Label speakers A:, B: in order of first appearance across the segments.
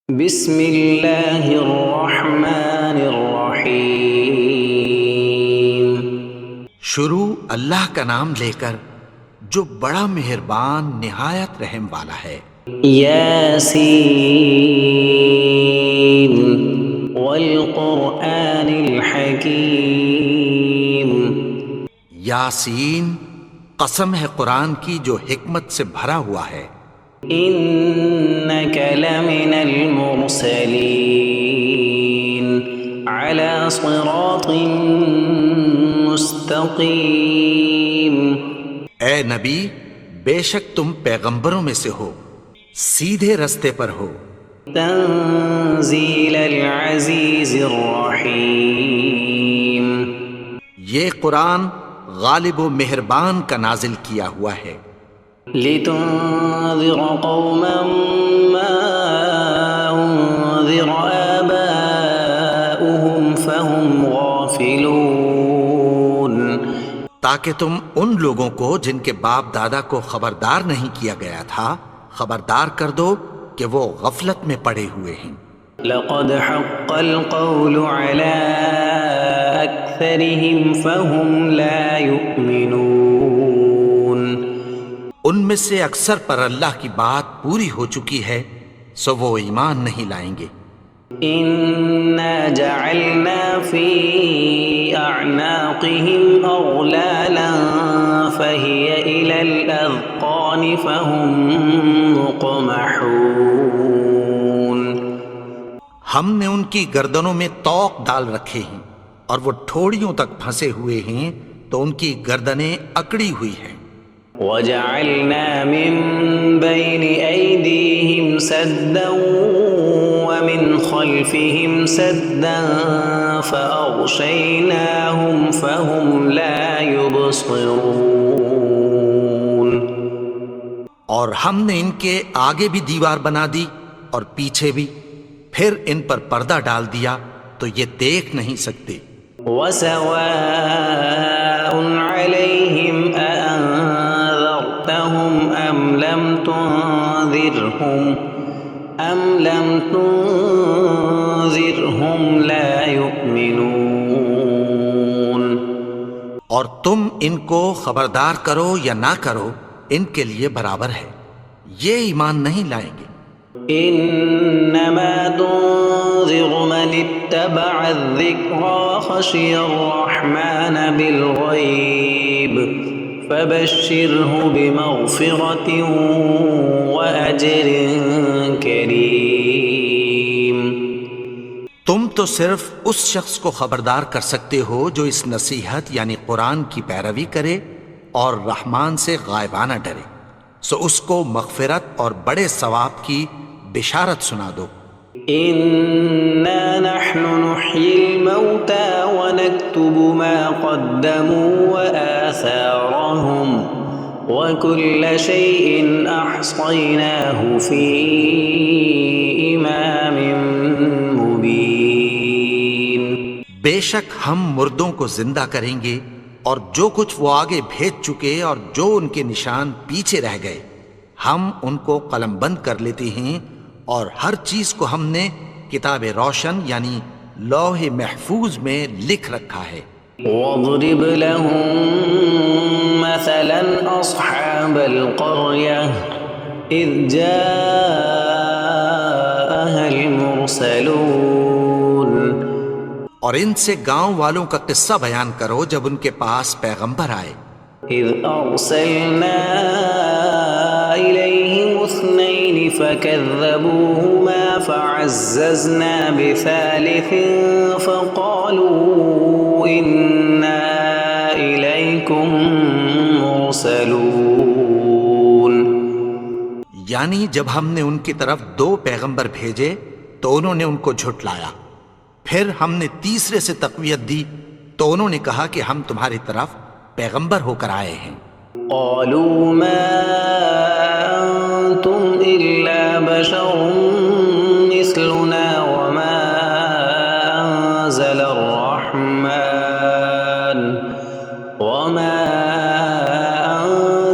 A: بسم اللہ الرحمن الرحیم۔
B: شروع اللہ کا نام لے کر جو بڑا مہربان نہایت رحم والا ہے۔
A: یاسین والقرآن الحکیم۔
B: یاسین، قسم ہے قرآن کی جو حکمت سے بھرا ہوا ہے۔
A: انک لمن المرسلین علی صراط مستقیم۔
B: اے نبی، بے شک تم پیغمبروں میں سے ہو، سیدھے رستے پر ہو۔
A: تنزیل العزیز الرحیم۔
B: یہ قرآن غالب و مہربان کا نازل کیا ہوا ہے۔
A: لتنذر قوما ما انذر آباؤهم فهم غافلون۔
B: تاکہ تم ان لوگوں کو جن کے باپ دادا کو خبردار نہیں کیا گیا تھا خبردار کر دو کہ وہ غفلت میں پڑے ہوئے ہیں۔
A: لقد حق القول على أكثرهم فهم لا يؤمنون۔
B: ان میں سے اکثر پر اللہ کی بات پوری ہو چکی ہے سو وہ ایمان نہیں لائیں گے۔
A: إنا جعلنا في أعناقهم أغلالا فهي إلى الأذقان فهم مقمحون۔
B: ہم نے ان کی گردنوں میں طوق ڈال رکھے ہیں اور وہ ٹھوڑیوں تک پھنسے ہوئے ہیں تو ان کی گردنیں اکڑی ہوئی ہیں۔
A: وجعلنا من بين أيديهم سدا ومن خلفهم سدا فأغشيناهم فهم لا يبصرون۔
B: اور ہم نے ان کے آگے بھی دیوار بنا دی اور پیچھے بھی، پھر ان پر پردہ ڈال دیا تو یہ دیکھ نہیں سکتے۔
A: وسواء عليهم أأنذرتهم أم لم تنذرهم لا يؤمنون۔
B: اور تم ان کو خبردار کرو یا نہ کرو ان کے لیے برابر ہے، یہ ایمان نہیں لائیں گے۔
A: انما تنذر من اتبع الذکر وخشی الرحمن بالغیب فبشرہ بمغفرۃ واجر کریم۔
B: تم تو صرف اس شخص کو خبردار کر سکتے ہو جو اس نصیحت یعنی قرآن کی پیروی کرے اور رحمان سے غائبانہ ڈرے، سو اس کو مغفرت اور بڑے ثواب کی بشارت سنا دو۔
A: انا نحن نحيي الموتى ونكتب ما قدموا وآثارهم وكل شيء احصيناه في امام مبين۔
B: بے شک ہم مردوں کو زندہ کریں گے اور جو کچھ وہ آگے بھیج چکے اور جو ان کے نشان پیچھے رہ گئے ہم ان کو قلم بند کر لیتے ہیں، اور ہر چیز کو ہم نے کتاب روشن یعنی لوح محفوظ میں لکھ رکھا ہے۔
A: واضرب لهم مثلا اصحاب القرية اذ جاءها المرسلون۔
B: اور ان سے گاؤں والوں کا قصہ بیان کرو جب ان کے پاس پیغمبر آئے۔
A: اذ ارسلنا الیہم اثنین فکذبوہما فعززنا بثالث فقالوا انا الیکم مرسلون۔
B: یعنی جب ہم نے ان کی طرف 2 پیغمبر بھیجے تو انہوں نے ان کو جھٹلایا، پھر ہم نے تیسرے سے تقویت دی تو انہوں نے کہا کہ ہم تمہاری طرف پیغمبر ہو کر آئے ہیں۔
A: قالوا ما انتم الا بشر مثلنا وما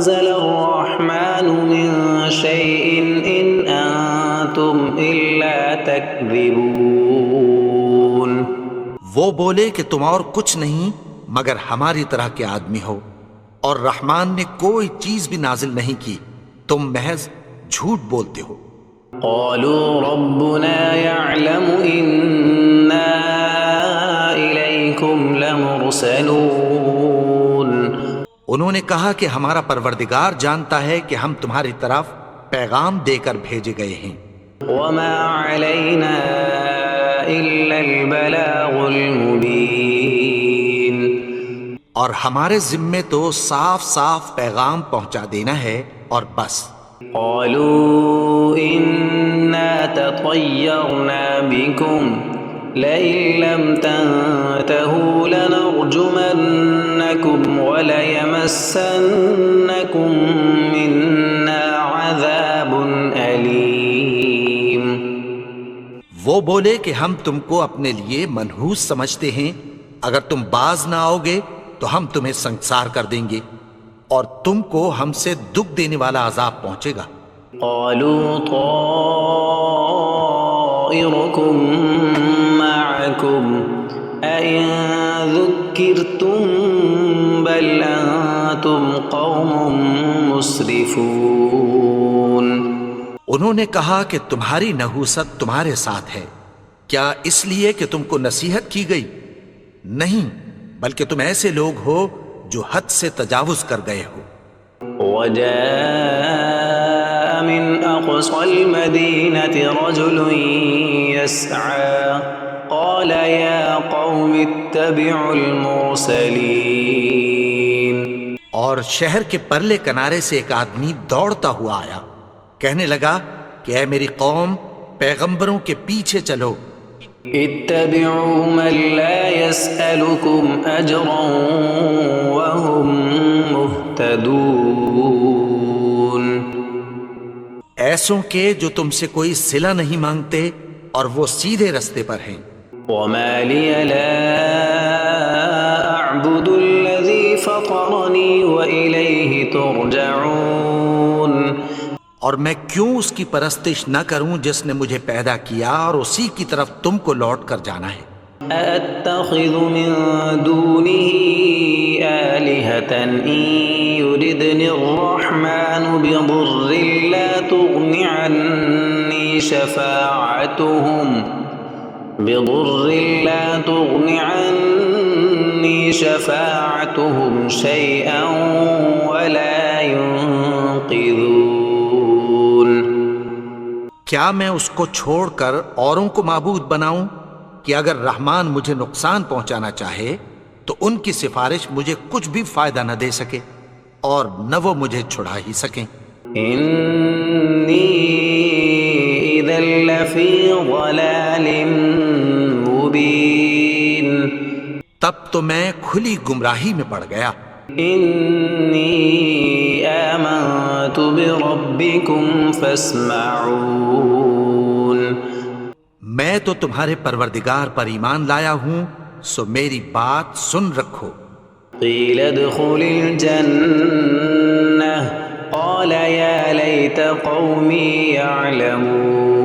A: انزل الرحمن من شيء ان انتم الا تكذبون
B: وہ بولے کہ تم اور کچھ نہیں مگر ہماری طرح کے آدمی ہو، اور رحمان نے کوئی چیز بھی نازل نہیں کی، تم محض جھوٹ بولتے ہو۔
A: قالوا ربنا يعلم إنا إليكم لمرسلون
B: انہوں نے کہا کہ ہمارا پروردگار جانتا ہے کہ ہم تمہاری طرف پیغام دے کر بھیجے گئے ہیں،
A: وما علينا إلا البلاغ المبين
B: اور ہمارے ذمے تو صاف صاف پیغام پہنچا دینا ہے اور بس۔
A: قالوا إنا تطيرنا بكم لئن لم تنتهوا لنرجمنكم وليمسنكم منا عذاب أليم
B: وہ بولے کہ ہم تم کو اپنے لیے منحوس سمجھتے ہیں، اگر تم باز نہ آؤ گے تو ہم تمہیں سنگسار کر دیں گے اور تم کو ہم سے دکھ دینے والا عذاب پہنچے گا۔
A: قالوا طائركم معكم أئن ذكرتم بل أنتم قوم مسرفون
B: انہوں نے کہا کہ تمہاری نحوست تمہارے ساتھ ہے، کیا اس لیے کہ تم کو نصیحت کی گئی؟ نہیں، بلکہ تم ایسے لوگ ہو جو حد سے تجاوز کر گئے ہو۔
A: وجاء من أقصى المدينة رجل يسعى قال يا قوم اتبعوا المرسلين
B: اور شہر کے پرلے کنارے سے ایک آدمی دوڑتا ہوا آیا، کہنے لگا کہ اے میری قوم، پیغمبروں کے پیچھے چلو۔
A: اتبعوا من لا يسألكم أجرا وهم مهتدون
B: ایسوں کے جو تم سے کوئی صلہ نہیں مانگتے اور وہ سیدھے رستے پر ہیں۔
A: وما لي لا أعبد الذي فطرني وإليه ترجعون
B: اور میں کیوں اس کی پرستش نہ کروں جس نے مجھے پیدا کیا اور اسی کی طرف تم کو لوٹ کر جانا ہے۔
A: أأتخذ من دونه آلهة إن يردني الرحمن بضر لا تغن عني شفاعتهم شيئا ولا ينقذون
B: کیا میں اس کو چھوڑ کر اوروں کو معبود بناؤں کہ اگر رحمان مجھے نقصان پہنچانا چاہے تو ان کی سفارش مجھے کچھ بھی فائدہ نہ دے سکے اور نہ وہ مجھے چھڑا ہی سکیں۔
A: إني إذا لفي ضلال مبين
B: تب تو میں کھلی گمراہی میں پڑ گیا۔
A: إني آمنت بربكم فاسمعون
B: میں تو تمہارے پروردگار پر ایمان لایا ہوں، سو میری بات سن رکھو۔
A: قيل ادخل الجنة قال يا ليت قومي يعلمون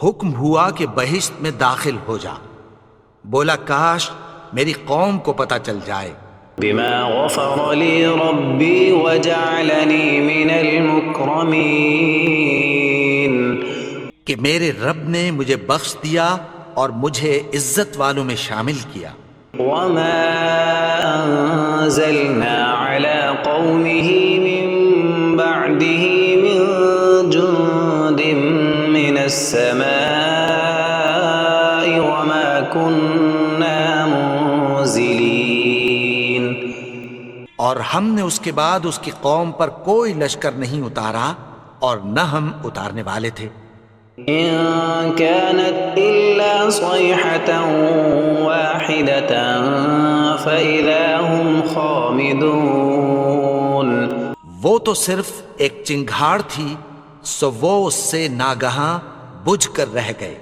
B: حکم ہوا کہ بہشت میں داخل ہو جا، بولا کاش میری قوم کو پتہ چل جائے۔
A: بما غفر لي ربي وجعلني من المكرمين
B: کہ میرے رب نے مجھے بخش دیا اور مجھے عزت والوں میں شامل کیا۔
A: وما أنزلنا على قومه من بعده من جند من السماء وما كنا منزلين
B: اور ہم نے اس کے بعد اس کی قوم پر کوئی لشکر نہیں اتارا اور نہ ہم اتارنے والے تھے۔
A: إن كانت إلا صيحة واحدة فإذا هم خامدون
B: وہ تو صرف ایک چنگھاڑ تھی، سو وہ اس سے ناگہاں بجھ کر رہ گئے۔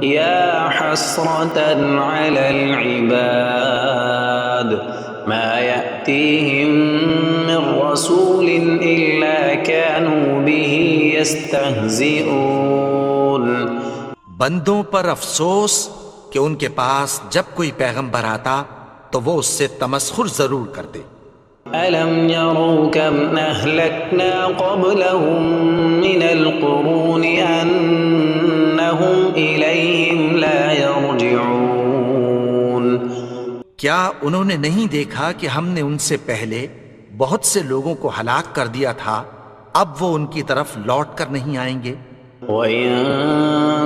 A: يا حسرة على العباد ما يأتيهم من رسول إلا كانوا به يستهزئون
B: بندوں پر افسوس کہ ان کے پاس جب کوئی پیغمبر آتا تو وہ اس سے تمسخر ضرور کرتے۔
A: ألم يروا كم أهلكنا قبلهم من القرون أنهم إليهم لا يرجعون
B: کیا انہوں نے نہیں دیکھا کہ ہم نے ان سے پہلے بہت سے لوگوں کو ہلاک کر دیا تھا، اب وہ ان کی طرف لوٹ کر نہیں آئیں گے؟
A: وَإِن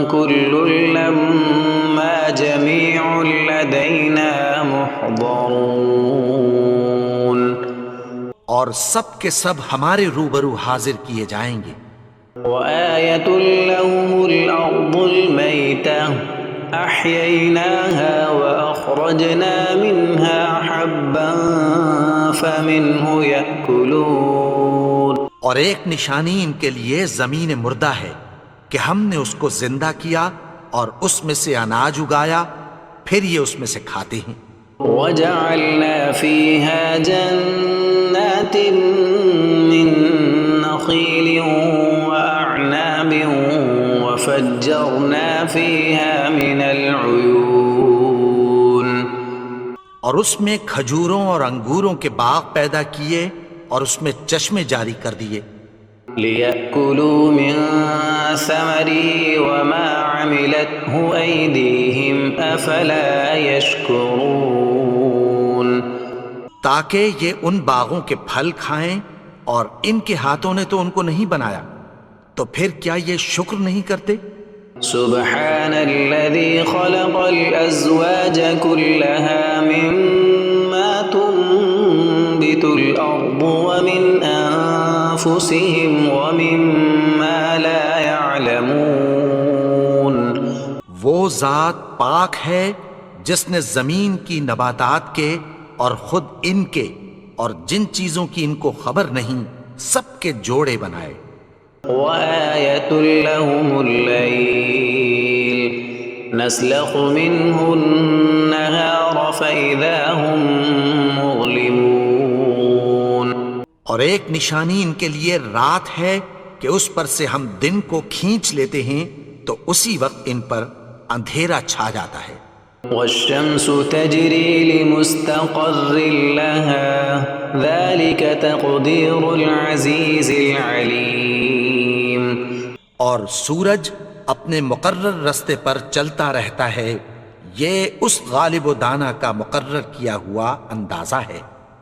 A: كُلٌّ لَّمَّا جَمِيعٌ لَّدَيْنَا مُحْضَرُونَ
B: اور سب کے سب ہمارے روبرو حاضر کیے جائیں گے۔
A: وَآيَةٌ لَّهُمُ الْأَرْضُ الْمَيْتَةُ أَحْيَيْنَاهَا وَأَخْرَجْنَا مِنْهَا حَبًّا فَمِنْهُ يَأْكُلُونَ
B: اور ایک نشانی ان کے لیے زمین مردہ ہے کہ ہم نے اس کو زندہ کیا اور اس میں سے اناج اگایا، پھر یہ اس میں سے کھاتے ہیں۔
A: وَجَعَلْنَا فِيهَا جَنَّاتٍ مِّن نَّخِيلٍ وَأَعْنَابٍ وَفَجَّرْنَا فِيهَا مِنَ الْعُيُونِ
B: اور اس میں کھجوروں اور انگوروں کے باغ پیدا کیے اور اس میں چشمے جاری کر دیے،
A: لِيَأْكُلُوا مِن ثَمَرِهِ وَمَا عَمِلَتْهُ أَيْدِيهِمْ أَفَلَا يَشْكُرُونَ
B: تاکہ یہ ان باغوں کے پھل کھائیں، اور ان کے ہاتھوں نے تو ان کو نہیں بنایا، تو پھر کیا یہ شکر نہیں کرتے؟
A: سبحان الذي خلق الأزواج كلها مما تنبت الأرض ومن أنفسهم ومما لا يعلمون
B: وہ ذات پاک ہے جس نے زمین کی نباتات کے اور خود ان کے اور جن چیزوں کی ان کو خبر نہیں سب کے جوڑے بنائے۔
A: وآية لهم الليل نسلخ منه النهار فإذا هم مظلمون
B: اور ایک نشانی ان کے لیے رات ہے کہ اس پر سے ہم دن کو کھینچ لیتے ہیں تو اسی وقت ان پر اندھیرا چھا جاتا ہے۔
A: والشمس تجري لمستقر لها ذلك تقدير العزيز العليم
B: اور سورج اپنے مقرر رستے پر چلتا رہتا ہے، یہ اس غالب و دانا کا مقرر کیا ہوا اندازہ ہے۔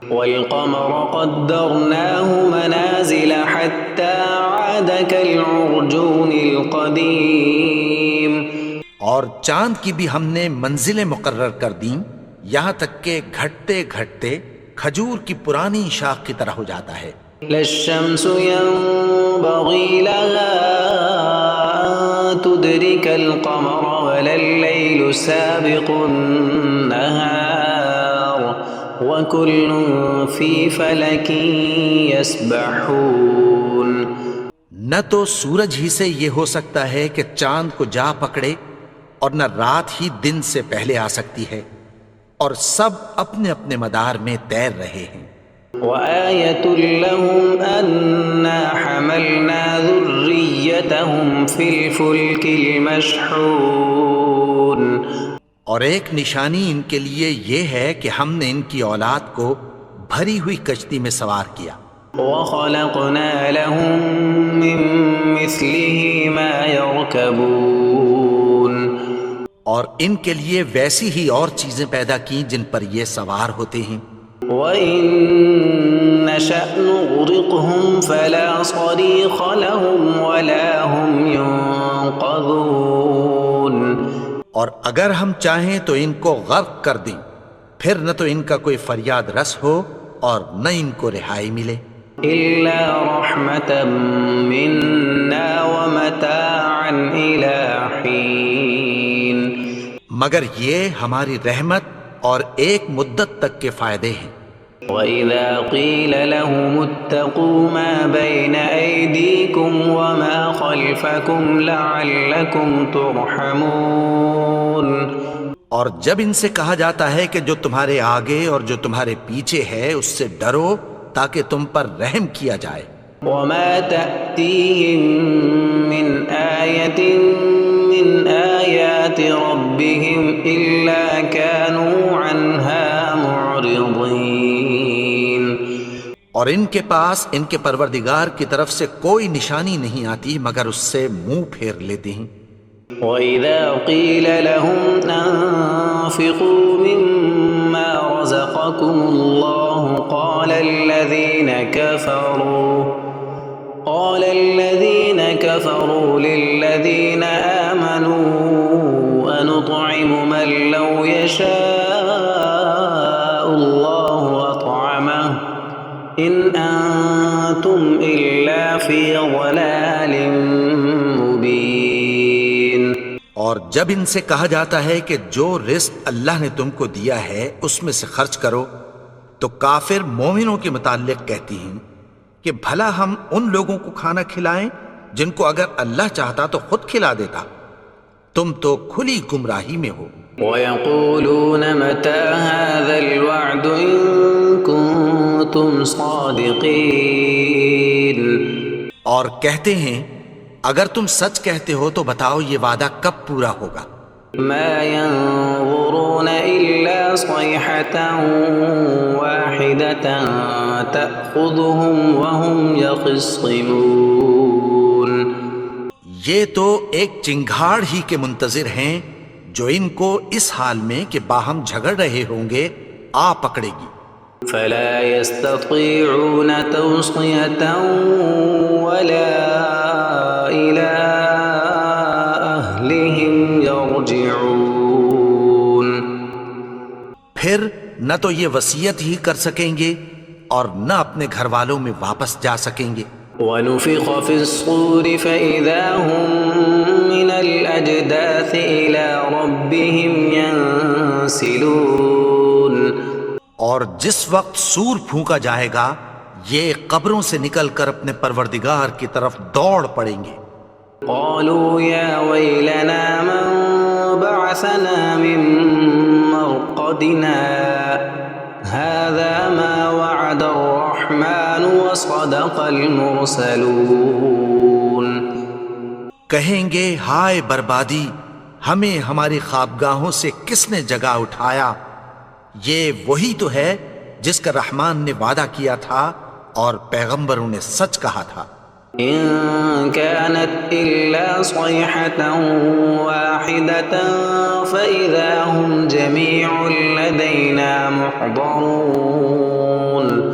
A: والقمر قدرناه منازل حتى عاد كالعرجون القديم
B: اور چاند کی بھی ہم نے منزلیں مقرر کر دیں، یہاں تک کہ گھٹتے گھٹتے کھجور کی پرانی شاخ کی طرح ہو جاتا ہے۔
A: لا الشمس ينبغي لها أن تدرك القمر ولا الليل سابق النهار وكل في فلك يسبحون
B: نہ تو سورج ہی سے یہ ہو سکتا ہے کہ چاند کو جا پکڑے، اور نہ رات ہی دن سے پہلے آ سکتی ہے، اور سب اپنے اپنے مدار میں تیر رہے ہیں۔
A: وآية لهم أنا حملنا ذريتهم في الفلك المشحون
B: اور ایک نشانی ان کے لیے یہ ہے کہ ہم نے ان کی اولاد کو بھری ہوئی کشتی میں سوار کیا۔
A: وخلقنا لهم من مثله ما يركبون
B: اور ان کے لیے ویسی ہی اور چیزیں پیدا کی جن پر یہ سوار ہوتے ہیں۔
A: وَإِن نَّشَأْ نُغْرِقْهُمْ فَلَا صَرِيخَ لَهُمْ وَلَا هُمْ يُنقَذُونَ
B: اور اگر ہم چاہیں تو ان کو غرق کر دیں، پھر نہ تو ان کا کوئی فریاد رس ہو اور نہ ان کو رہائی ملے۔
A: إِلَّا رَحْمَةً مِّنَّا وَمَتَاعًا إِلَىٰ حِينٍ
B: مگر یہ ہماری رحمت اور ایک مدت تک کے فائدے ہیں۔
A: وَإِذَا قِيلَ لَهُمُ اتَّقُوا مَا بَيْنَ أَيْدِيكُمْ وَمَا خَلْفَكُمْ لَعَلَّكُمْ تُرْحَمُونَ
B: اور جب ان سے کہا جاتا ہے کہ جو تمہارے آگے اور جو تمہارے پیچھے ہے اس سے ڈرو تاکہ تم پر رحم کیا جائے۔
A: وما تأتيهم من آية من آيات ربهم إلا كانوا عنها معرضين۔
B: اور ان کے پاس ان کے پروردگار کی طرف سے کوئی نشانی نہیں آتی مگر اس سے منہ پھیر لیتے ہیں۔
A: وَإِذَا قِيلَ لَهُمْ أَنفِقُوا مِمَّا رَزَقَكُمُ اللَّهُ قَالَ الَّذِينَ كَفَرُوا لِلَّذِينَ آمَنُوا أَنُطْعِمُ مَن لَّوْ يَشَاءُ اللَّهُ أَطْعَمَهُ إِنْ أَنتُمْ إِلَّا فِي ضَلَالٍ مُّبِينٍ۔
B: اور جب ان سے کہا جاتا ہے کہ جو رزق اللہ نے تم کو دیا ہے اس میں سے خرچ کرو، تو کافر مومنوں کے متعلق کہتی ہیں کہ بھلا ہم ان لوگوں کو کھانا کھلائیں جن کو اگر اللہ چاہتا تو خود کھلا دیتا، تم تو کھلی گمراہی میں ہو۔
A: وَيَقُولُونَ مَتَى هَذَا الْوَعْدُ إِن كُنتُمْ صَادِقِينَ۔
B: اور کہتے ہیں اگر تم سچ کہتے ہو تو بتاؤ یہ وعدہ کب پورا ہوگا؟
A: مَا يَنظُرُونَ إِلَّا صَيْحَةً وَاحِدَةً تَأْخُذُهُمْ وَهُمْ يَخِصِّمُونَ۔
B: یہ تو ایک چنگھاڑ ہی کے منتظر ہیں جو ان کو اس حال میں کہ باہم جھگڑ رہے ہوں گے آ پکڑے گی۔
A: فَلَا يَسْتَطِيعُونَ تَوْصِيَةً وَلَا إِلَىٰ أَهْلِهِمْ يَرْجِعُونَ۔
B: پھر نہ تو یہ وصیت ہی کر سکیں گے اور نہ اپنے گھر والوں میں واپس جا سکیں گے۔
A: وَنُفِخَ فِي الصُّورِ فَإِذَا هُم مِّنَ الْأَجْدَاثِ إِلَىٰ رَبِّهِمْ يَنسِلُونَ۔
B: اور جس وقت سور پھونکا جائے گا یہ قبروں سے نکل کر اپنے پروردگار کی طرف دوڑ پڑیں گے۔
A: قالوا يا ويلنا من بعثنا من مرقدنا هذا ما وعد الرحمن وصدق المرسلون۔
B: کہیں گے ہائے بربادی، ہمیں ہماری خوابگاہوں سے کس نے جگا اٹھایا؟ یہ وہی تو ہے جس کا رحمان نے وعدہ کیا تھا اور پیغمبروں نے سچ کہا تھا۔
A: إن كانت إلا صيحة واحدة فإذا هم جميع لدينا محضرون۔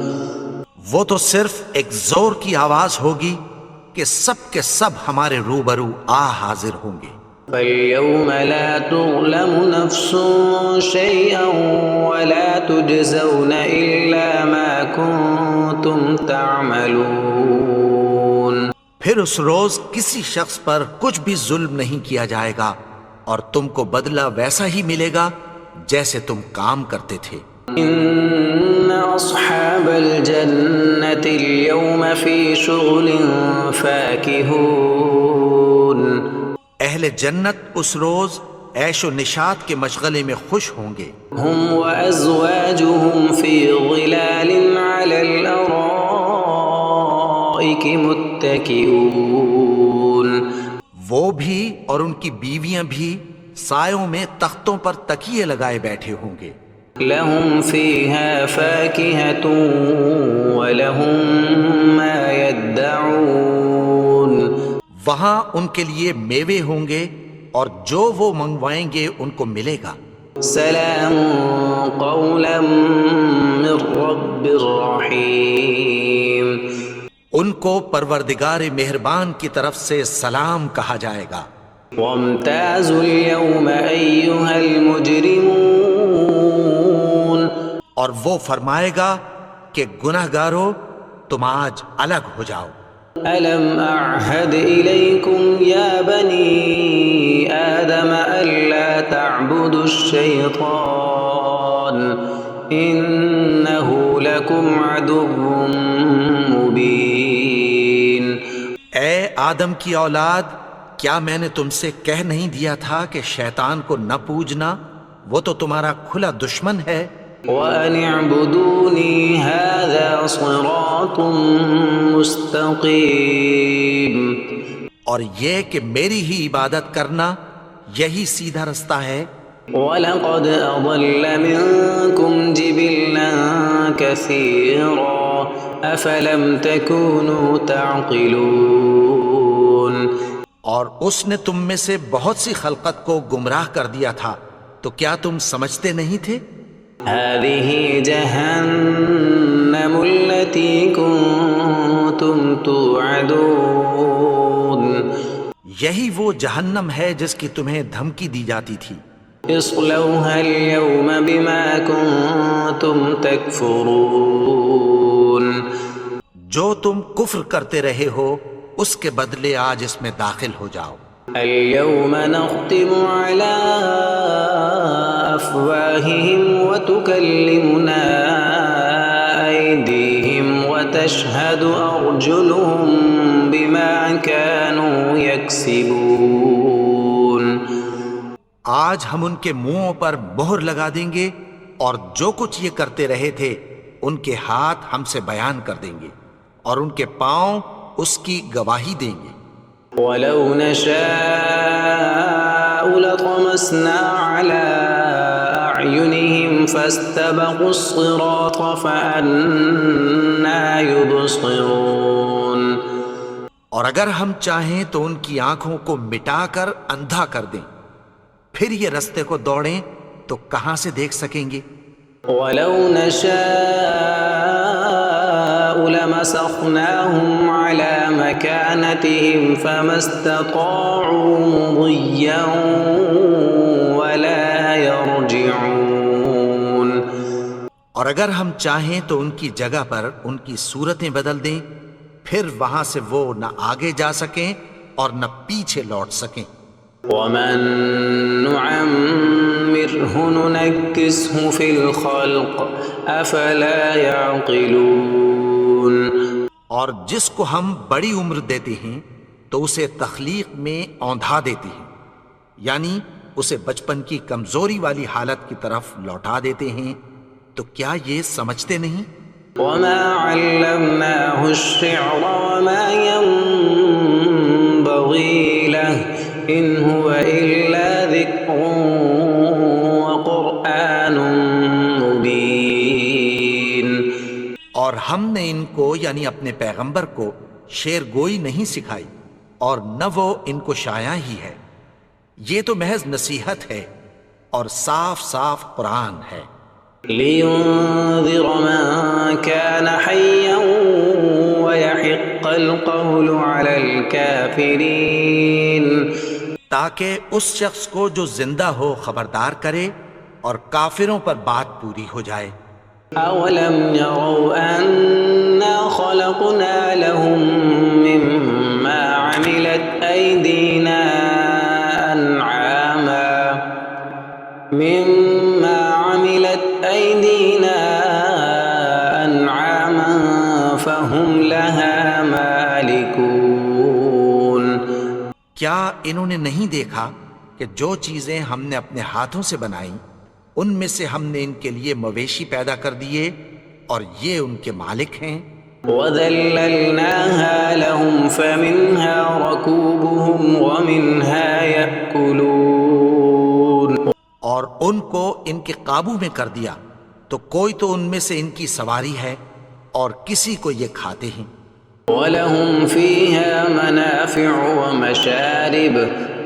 B: وہ تو صرف ایک زور کی آواز ہوگی کہ سب کے سب ہمارے روبرو حاضر ہوں گے۔
A: فَالْيَوْمَ لَا تُظْلَمُ نَفْسٌ شَيْئًا وَلَا تُجْزَوْنَ إِلَّا مَا كُنتُمْ تَعْمَلُونَ۔
B: پھر اس روز کسی شخص پر کچھ بھی ظلم نہیں کیا جائے گا اور تم کو بدلہ ویسا ہی ملے گا جیسے تم کام کرتے تھے۔
A: إِنَّ أَصْحَابَ الْجَنَّةِ الْيَوْمَ فِي شُغُلٍ فَاكِهُونَ۔
B: اہل جنت اس روز عیش و نشاط کے مشغلے میں خوش ہوں گے۔
A: هُمْ وَأَزْوَاجُهُمْ فِي ظِلَالٍ عَلَى الْأَرَائِكِ مُتَّكِئُونَ۔
B: وہ بھی اور ان کی بیویاں بھی سایوں میں تختوں پر تکیے لگائے بیٹھے ہوں گے۔
A: لَهُمْ فِيهَا فَاكِهَةٌ وَلَهُمْ مَا يَدَّعُونَ۔
B: وہاں ان کے لیے میوے ہوں گے اور جو وہ منگوائیں گے ان کو ملے گا۔
A: سلام قولا من رب الرحیم۔
B: ان کو پروردگار مہربان کی طرف سے سلام کہا جائے گا۔
A: وامتازوا اليوم ایھا المجرمون۔
B: اور وہ فرمائے گا کہ گنہگارو تم آج الگ ہو جاؤ۔
A: ألم أعهد إليكم يا بني آدم ألا تعبدوا الشيطان إنه لكم عدو مبين۔
B: اے آدم کی اولاد، کیا میں نے تم سے کہہ نہیں دیا تھا کہ شیطان کو نہ پوجنا؟ وہ تو تمہارا کھلا دشمن ہے.
A: وَأَنِ اعْبُدُونِي هَذَا صِرَاطٌ مُسْتَقِيمٌ.
B: اور یہ کہ میری ہی عبادت کرنا یہی سیدھا رستہ ہے.
A: وَلَقَدْ أَضَلَّ مِنكُمْ جِبِلًّا كَثِيرًا أَفَلَمْ تَكُونُوا تَعْقِلُونَ.
B: اور اس نے تم میں سے بہت سی خلقت کو گمراہ کر دیا تھا، تو کیا تم سمجھتے نہیں تھے؟
A: هَذِهِ جَهَنَّمُ الَّتِي كُنتُمْ تُوعَدُونَ.
B: یہی وہ جہنم ہے جس کی تمہیں دھمکی دی جاتی تھی.
A: اصلوها اليوم بما كنتم تكفرون.
B: جو تم کفر کرتے رہے ہو اس کے بدلے آج اس میں داخل ہو جاؤ.
A: اليوم نختم على أفواههم وتكلمنا أيديهم وتشهد أرجلهم بما كانوا يكسبون.
B: آج ہم ان کے منہوں پر مہر لگا دیں گے اور جو کچھ یہ کرتے رہے تھے ان کے ہاتھ ہم سے بیان کر دیں گے اور ان کے پاؤں اس کی گواہی دیں گے.
A: وَلَوْ نَشَاءُ لَطَمَسْنَا عَلَىٰ أَعْيُنِهِمْ فَاسْتَبَقُوا الصِّرَاطَ فَأَنَّىٰ يُبْصِرُونَ.
B: اور اگر ہم چاہیں تو ان کی آنکھوں کو مٹا کر اندھا کر دیں، پھر یہ رستے کو دوڑیں تو کہاں سے دیکھ سکیں گے؟
A: وَلَوْ نَشَاءُ لَمَسَخْنَاهُمْ عَلَىٰ مَكَانَتِهِمْ فَمَا اسْتَطَاعُوا مُضِيًّا وَلَا يَرْجِعُونَ.
B: اور اگر ہم چاہیں تو ان کی جگہ پر ان کی صورتیں بدل دیں، پھر وہاں سے وہ نہ آگے جا سکیں اور نہ پیچھے لوٹ سکیں.
A: وَمَن نُعَمِّرْهُ نُنَكِّسْهُ فِي الْخَلْقِ أَفَلَا يَعْقِلُونَ.
B: اور جس کو ہم بڑی عمر دیتے ہیں تو اسے تخلیق میں اوندھا دیتے ہیں، یعنی اسے بچپن کی کمزوری والی حالت کی طرف لوٹا دیتے ہیں. تو کیا یہ سمجھتے نہیں؟
A: وَمَا عَلَّمْنَاهُ الشِّعْرَ وَمَا يَنبَغِي لَهُ إِنْ هُوَ إِلَّا ذِكْرٌ وَقُرْآنٌ مُبِينٌ.
B: اور ہم نے ان کو یعنی اپنے پیغمبر کو شعر گوئی نہیں سکھائی اور نہ وہ ان کو شایع ہی ہے. یہ تو محض نصیحت ہے اور صاف صاف قرآن ہے.
A: لِيُنذِرَ مَن كَانَ حَيًّا وَيَحِقَّ الْقَوْلُ عَلَى الْكَافِرِينَ.
B: تاکہ اس شخص کو جو زندہ ہو خبردار کرے اور کافروں پر بات پوری ہو جائے.
A: أَوَلَمْ يَرَوْا أَنَّا خَلَقْنَا لَهُم مِّمَّا عَمِلَتْ أَيْدِينَا أَنْعَامًا فَهُمْ لَهَا مَالِكُونَ.
B: کیا انہوں نے نہیں دیکھا کہ جو چیزیں ہم نے اپنے ہاتھوں سے بنائیں ان میں سے ہم نے ان کے لیے مویشی پیدا کر دیے اور یہ ان کے مالک ہیں.
A: وَذَلَّلْنَاهَا لَهُمْ فَمِنْهَا رَكُوبُهُمْ وَمِنْهَا يَأْكُلُونَ.
B: اور ان کو ان کے قابو میں کر دیا تو کوئی تو ان میں سے ان کی سواری ہے اور کسی کو یہ کھاتے ہیں.
A: وَلَهُمْ فِيهَا مَنَافِعُ وَمَشَارِبُ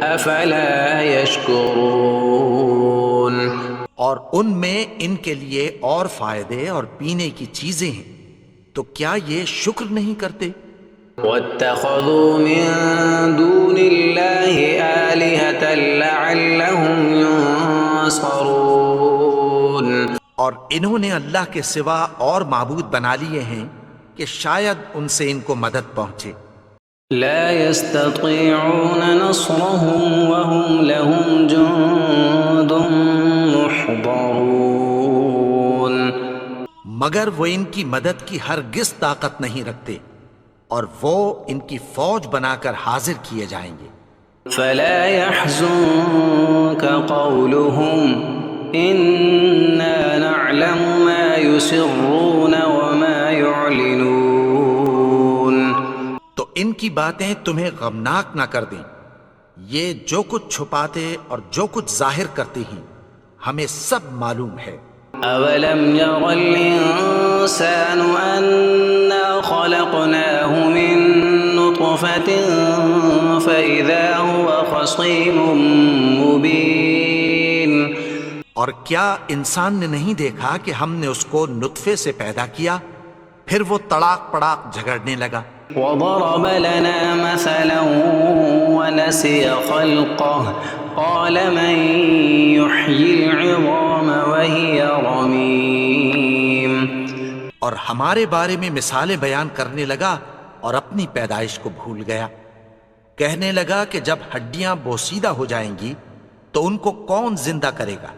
A: أَفَلَا يَشْكُرُونَ.
B: اور ان میں ان کے لیے اور فائدے اور پینے کی چیزیں ہیں، تو کیا یہ شکر نہیں کرتے؟
A: وَاتَّخَذُوا مِن دُونِ اللَّهِ آلِهَةً لَعَلَّهُمْ يُنصَرُونَ.
B: اور انہوں نے اللہ کے سوا اور معبود بنا لیے ہیں کہ شاید ان سے ان کو مدد پہنچے.
A: لا يستطيعون نصرهم وهم لهم جند محضرون.
B: مگر وہ ان کی مدد کی ہرگز طاقت نہیں رکھتے اور وہ ان کی فوج بنا کر حاضر کیے جائیں گے.
A: فلا يحزنك قولهم إنا نعلم ما يسرون وما يعلنون.
B: تو ان کی باتیں تمہیں غمناک نہ کر دیں، یہ جو کچھ چھپاتے اور جو کچھ ظاہر کرتے ہیں ہمیں سب معلوم ہے۔
A: أولم ير الإنسان أنا خلقناه من نطفة فإذا هو خصيم مبين.
B: اور کیا انسان نے نہیں دیکھا کہ ہم نے اس کو نطفے سے پیدا کیا پھر وہ تڑاک پڑاک جھگڑنے لگا۔
A: وضرب لنا مثلا ونسي خلقه قال من يحيي العظام وهي رميم.
B: اور ہمارے بارے میں مثالیں بیان کرنے لگا اور اپنی پیدائش کو بھول گیا، کہنے لگا کہ جب ہڈیاں بوسیدہ ہو جائیں گی تو ان کو کون زندہ کرے گا؟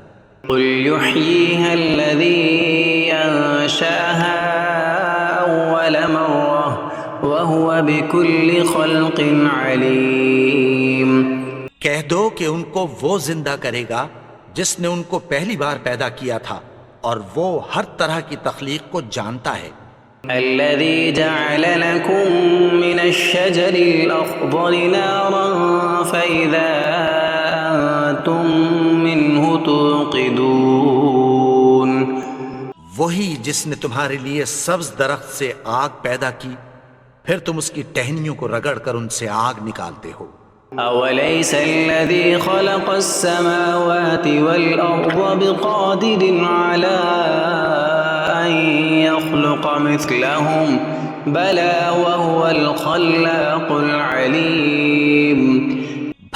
A: قل يحييها الذي أنشأها أول مرة وهو بكل خلق عليم.
B: کہہ دو کہ ان کو وہ زندہ کرے گا جس نے ان کو پہلی بار پیدا کیا تھا اور وہ ہر طرح کی تخلیق کو جانتا ہے۔
A: الذي جعل لكم من الشجر الأخضر نارا فإذا أنتم منه توقدون.
B: وہی جس نے تمہارے لیے سبز درخت سے آگ پیدا کی پھر تم اس کی ٹہنیوں کو رگڑ کر ان سے آگ نکالتے ہو۔
A: أوليس الذي خلق السماوات والأرض بقادر على أن يخلق مثلهم بلى وهو الخلاق العليم.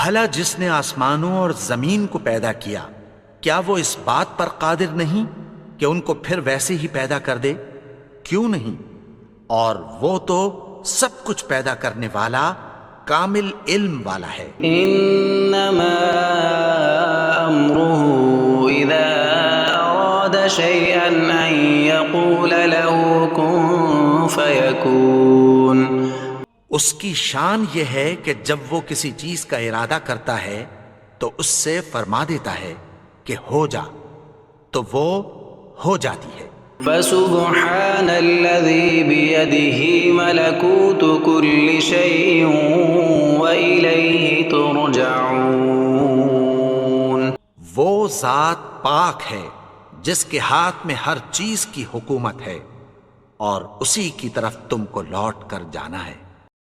B: بھلا جس نے آسمانوں اور زمین کو پیدا کیا کیا وہ اس بات پر قادر نہیں کہ ان کو پھر ویسے ہی پیدا کر دے؟ کیوں نہیں؟ اور وہ تو سب کچھ پیدا کرنے والا کامل علم والا ہے۔
A: انما امره اذا اراد شيئا ان يقول له كن فيكون.
B: اس کی شان یہ ہے کہ جب وہ کسی چیز کا ارادہ کرتا ہے تو اس سے فرما دیتا ہے کہ ہو جا، تو وہ ہو جاتی ہے۔
A: فسبحان الذي بيده ملكوت كل شيء وإليه ترجعون.
B: وہ ذات پاک ہے جس کے ہاتھ میں ہر چیز کی حکومت ہے اور اسی کی طرف تم کو لوٹ کر جانا ہے۔